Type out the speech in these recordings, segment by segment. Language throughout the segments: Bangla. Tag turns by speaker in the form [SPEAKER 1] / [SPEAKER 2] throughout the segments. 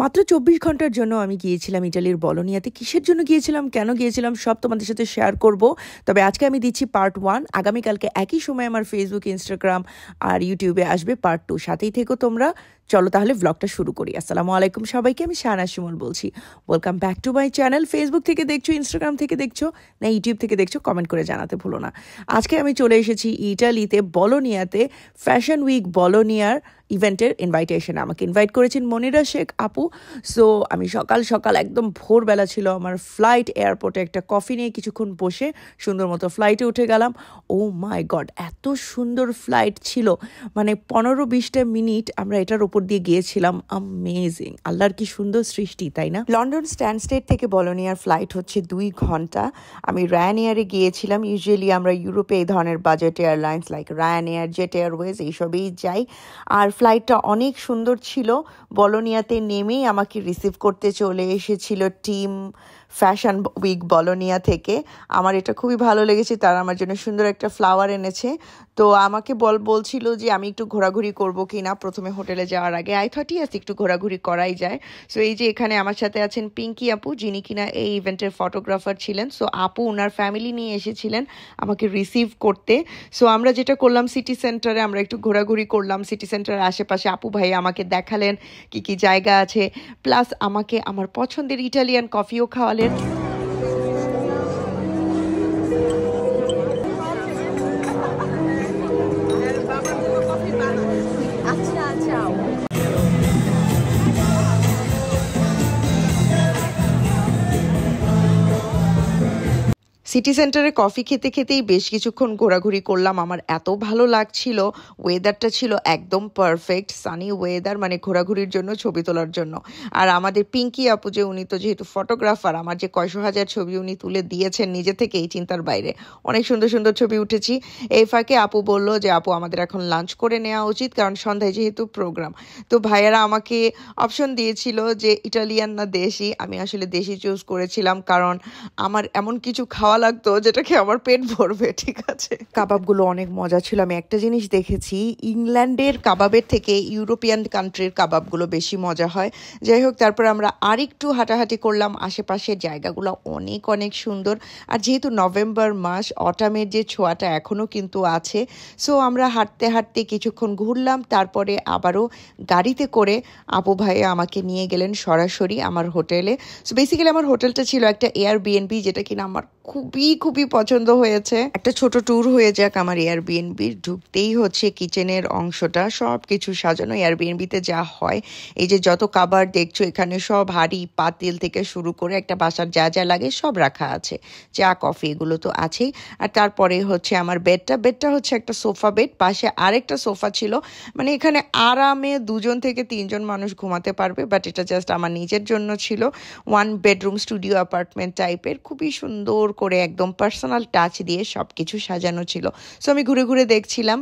[SPEAKER 1] মাত্র ২৪ ঘন্টার জন্য আমি গিয়েছিলাম ইটালির বলোনিয়াতে। কিসের জন্য গিয়েছিলাম, কেন গিয়েছিলাম সব তোমাদের সাথে শেয়ার করব। তবে আজকে আমি দিচ্ছি পার্ট 1। আগামীকালকে একই সময় আমার ফেসবুক, ইনস্টাগ্রাম আর ইউটিউবে আসবে পার্ট 2। সাথেই থেকো তোমরা। চলো তাহলে ব্লগটা শুরু করি। আসসালামু আলাইকুম সবাইকে, আমি শাহনাজ শিমুল বলছি। Welcome back to my channel. Facebook থেকে দেখছো, ইনস্টাগ্রাম থেকে দেখছো না ইউটিউব থেকে দেখছো, কমেন্ট করে জানাতে ভুলো না। আজকে আমি চলে এসেছি ইটালিতে বলোনিয়াতে ফ্যাশন উইক বলোনিয়ার ইভেন্টের ইনভাইটেশন। আমাকে ইনভাইট করেছেন মনিরা শেখ আপু। সো আমি সকাল সকাল একদম ভোরবেলা ছিল আমার ফ্লাইট, এয়ারপোর্টে একটা কফি নিয়ে কিছুক্ষণ বসে সুন্দর মতো ফ্লাইটে উঠে গেলাম। ও মাই গড, এত সুন্দর ফ্লাইট ছিল, মানে 15-20টা মিনিট আমরা এটার উপর দিয়ে গিয়েছিলাম। অ্যামেজিং, আল্লাহর কি সুন্দর সৃষ্টি, তাই না? লন্ডন স্ট্যানস্টেড থেকে বলোনিয়ার ফ্লাইট হচ্ছে 2 ঘন্টা। আমি রায়ানএয়ারে গিয়েছিলাম। ইউজুয়ালি আমরা ইউরোপে এই ধরনের budget airlines like Ryanair, Jet Airways এইসবেই যাই। আর ফ্লাইটটা অনেক সুন্দর ছিল। বলোনিয়াতে নেমেই আমাকে রিসিভ করতে চলে এসেছিল টিম ফ্যাশন উইক বলোনিয়া থেকে। আমার এটা খুবই ভালো লেগেছে, তারা আমার জন্য সুন্দর একটা ফ্লাওয়ার এনেছে। তো আমাকে বলছিল যে আমি একটু ঘোরাঘুরি করবো কিনা প্রথমে হোটেলে যাওয়ার আগে। আই থট ইয়েস, একটু ঘোরাঘুরি করাই যায়। সো এই যে এখানে আমার সাথে আছেন পিঙ্কি আপু, যিনি কিনা এই ইভেন্টের ফটোগ্রাফার ছিলেন। সো আপু ওনার ফ্যামিলি নিয়ে এসেছিলেন আমাকে রিসিভ করতে। সো আমরা যেটা করলাম, সিটি সেন্টারে আমরা একটু ঘোরাঘুরি করলাম। সিটি সেন্টারের আশেপাশে আপু ভাই আমাকে দেখালেন কি কি জায়গা আছে, প্লাস আমাকে আমার পছন্দের ইটালিয়ান কফিও খাওয়ালেন। সিটি সেন্টারে কফি খেতে খেতেই বেশ কিছুক্ষণ ঘোরাঘুরি করলাম। আমার এত ভালো লাগছিল, ওয়েদারটা ছিল একদম পারফেক্ট, সানি ওয়েদার, মানে ঘোরাঘুরির জন্য, ছবি তোলার জন্য। আর আমাদের পিঙ্কি আপু যে, উনি তো যেহেতু ফটোগ্রাফার, আমার যে কয়শো হাজার ছবি উনি তুলে দিয়েছেন নিজে থেকে, এই চিন্তার বাইরে অনেক সুন্দর সুন্দর ছবি উঠেছি। এই ফাঁকে আপু বলল যে আপু আমাদের এখন লাঞ্চ করে নেওয়া উচিত, কারণ সন্ধ্যায় যেহেতু প্রোগ্রাম। তো ভাইয়ারা আমাকে অপশন দিয়েছিল যে ইটালিয়ান না দেশি। আমি আসলে দেশি চুজ করেছিলাম, কারণ আমার এমন কিছু খাওয়া লাগতো যেটা খেয়ে আমার পেট ভরবে, ঠিক আছে। কাবাবগুলো অনেক মজা ছিল। আমি একটা জিনিস দেখেছি, ইংল্যান্ডের কাবাবের থেকে ইউরোপিয়ান কান্ট্রির কাবাবগুলো বেশি মজা হয়। যাই হোক, তারপর আমরা আরেকটু হাঁটাহাঁটি করলাম। আশেপাশের জায়গাগুলো অনেক অনেক সুন্দর। আর যেহেতু নভেম্বর মাস, অটামের যে ছোঁয়াটা এখনও কিন্তু আছে। সো আমরা হাঁটতে হাঁটতে কিছুক্ষণ ঘুরলাম, তারপরে আবারও গাড়িতে করে আপু ভাইয়া আমাকে নিয়ে গেলেন সরাসরি আমার হোটেলে। সো বেসিক্যালি আমার হোটেলটা ছিল একটা এয়ারবিএনবি, যেটা কিনা আমার খুবই খুবই পছন্দ হয়েছে। একটা ছোট ট্যুর হয়ে যাক আমার এয়ারবিএনবির। ঢুকতেই হচ্ছে কিচেনের অংশটা, সব কিছু সাজানো এয়ারবিএনবিতে যা হয়। এই যে যত কাবার দেখছো এখানে, সব হাঁড়ি পাতিল থেকে শুরু করে একটা বাসার যা যা লাগে সব রাখা আছে। চা কফি এগুলো তো আছেই। আর তারপরে হচ্ছে আমার বেডটা হচ্ছে একটা সোফা বেড, পাশে আরেকটা সোফা ছিল। মানে এখানে আরামে 2 থেকে 3 মানুষ ঘুমাতে পারবে, বাট এটা জাস্ট আমার নিজের জন্য ছিল। 1 বেডরুম স্টুডিও অ্যাপার্টমেন্ট টাইপের, খুবই সুন্দর করে একদম পার্সোনাল টাচ দিয়ে সবকিছু সাজানো ছিল। সো আমি ঘুরে ঘুরে দেখছিলাম।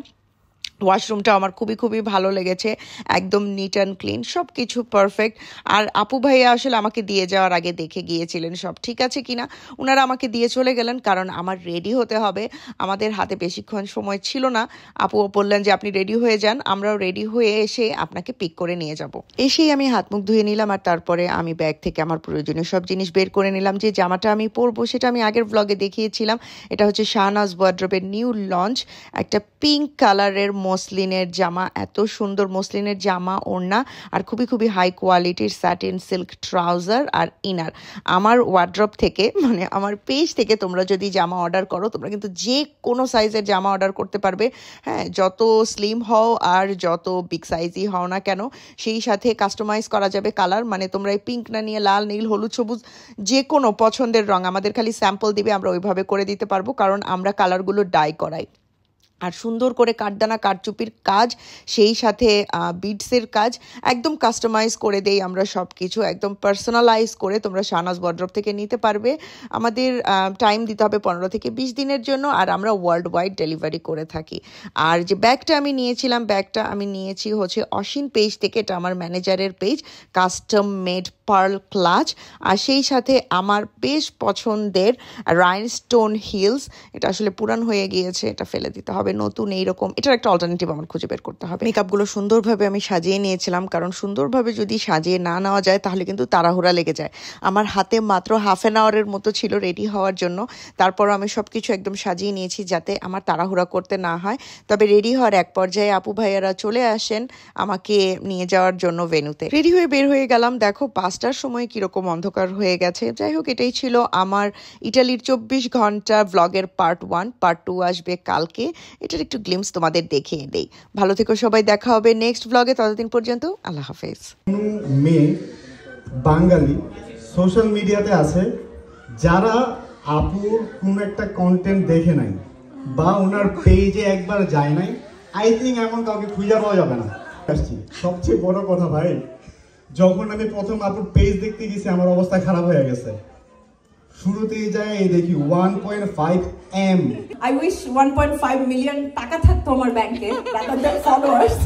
[SPEAKER 1] ওয়াশরুমটা আমার খুবই খুবই ভালো লেগেছে, একদম নিট অ্যান্ড ক্লিন, সব কিছু পারফেক্ট। আর আপু ভাইয়া আসলে আমাকে দিয়ে যাওয়ার আগে দেখে গিয়েছিলেন সব ঠিক আছে কিনা। ওনারা আমাকে দিয়ে চলে গেলেন, কারণ আমার রেডি হতে হবে। আমাদের হাতে বেশিক্ষণ সময় ছিল না। আপু বললেন যে আপনি রেডি হয়ে যান, আমরাও রেডি হয়ে এসে আপনাকে পিক করে নিয়ে যাব। এসেই আমি হাত মুখ ধুয়ে নিলাম, আর তারপরে আমি ব্যাগ থেকে আমার প্রয়োজনীয় সব জিনিস বের করে নিলাম। যে জামাটা আমি পরবো সেটা আমি আগের ব্লগে দেখিয়েছিলাম। এটা হচ্ছে শাহনাজ ওয়ার্ড্রবের নিউ লঞ্চ, একটা পিঙ্ক কালারের মসলিনের জামা। এত সুন্দর মসলিনের জামা, ওড়না, আর খুবই খুবই হাই কোয়ালিটির স্যাটিন সিল্ক ট্রাউজার আর ইনার। আমার ওয়ার্ড্রব থেকে, মানে আমার পেজ থেকে তোমরা যদি জামা অর্ডার করো, তোমরা কিন্তু যে কোনো সাইজের জামা অর্ডার করতে পারবে। হ্যাঁ, যত স্লিম হও আর যত বিগ সাইজই হও না কেন, সেই সাথে কাস্টমাইজ করা যাবে কালার। মানে তোমরা এই পিঙ্ক না নিয়ে লাল, নীল, হলুদ, সবুজ যে কোনো পছন্দের রং আমাদের খালি স্যাম্পল দিবে, আমরা ওইভাবে করে দিতে পারবো, কারণ আমরা কালারগুলো ডাই করাই। আর সুন্দর করে কাঠদানা কারচুপির কাজ, সেই সাথে বিডসের কাজ, একদম কাস্টমাইজ করে দেই আমরা সব কিছু, একদম পার্সোনালাইজ করে তোমরা শাহনাজ ওয়ার্ড্রব থেকে নিতে পারবে। আমাদের টাইম দিতে হবে 15 থেকে 20 দিনের জন্য, আর আমরা ওয়ার্ল্ড ওয়াইড ডেলিভারি করে থাকি। আর যে ব্যাগটা আমি নিয়েছিলাম, ব্যাগটা আমি নিয়েছি হচ্ছে অসীন পেজ থেকে, এটা আমার ম্যানেজারের page, custom made pearl clutch, আর সেই সাথে আমার বেশ পছন্দের রাইনস্টোন হিলস। এটা আসলে পুরান হয়ে গিয়েছে, এটা ফেলে দিতে হবে, নতুন এইরকম এটার একটা অল্টারনেটিভ আমার খুঁজে বের করতে হবে। মেকআপগুলো সুন্দরভাবে আমি সাজিয়ে নিয়েছিলাম, কারণ সুন্দরভাবে যদি সাজিয়ে না নেওয়া যায় তাহলে কিন্তু তাড়াহুড়া লেগে যায়। আমার হাতে মাত্র হাফ অ্যান আওয়ারের মতো ছিল রেডি হওয়ার জন্য, তারপর আমি সব কিছু একদম সাজিয়ে নিয়েছি যাতে আমার তাড়াহুড়া করতে না হয়। তবে রেডি হওয়ার এক পর্যায়ে আপু ভাইয়ারা চলে আসেন আমাকে নিয়ে যাওয়ার জন্য ভেন্যুতে। রেডি হয়ে বের হয়ে গেলাম, দেখো 5টার সময় কিরকম অন্ধকার হয়ে গেছে। যাই হোক, এটাই ছিল আমার ইটালির 24 ঘন্টা ব্লগের পার্ট 1। পার্ট 2 আসবে কালকে, এটার একটু গ্লিমস তোমাদের দেখিয়ে দেই। ভালো থেকো সবাই, দেখা হবে নেক্সট ব্লগে, ততদিন পর্যন্ত আল্লাহ হাফেজ।
[SPEAKER 2] মেয়ে বাঙালি সোশ্যাল মিডিয়াতে আছে যারা আপুর কোনো একটা কন্টেন্ট দেখে নাই বা ওনার পেজে একবার যায় নাই, আই থিঙ্ক এমন কাউকে খুঁজে পাওয়া যাবে না। আসছি সবচেয়ে বড় কথা ভাই, যখন আমি প্রথম আপুর পেজ দেখতে গেছি আমার অবস্থা খারাপ হয়ে গেছে। শুরুতেই যায় এই দেখি 1.5 M।
[SPEAKER 3] I wish 1.5 million টাকা থাকতো আমার ব্যাংকে, rather than followers.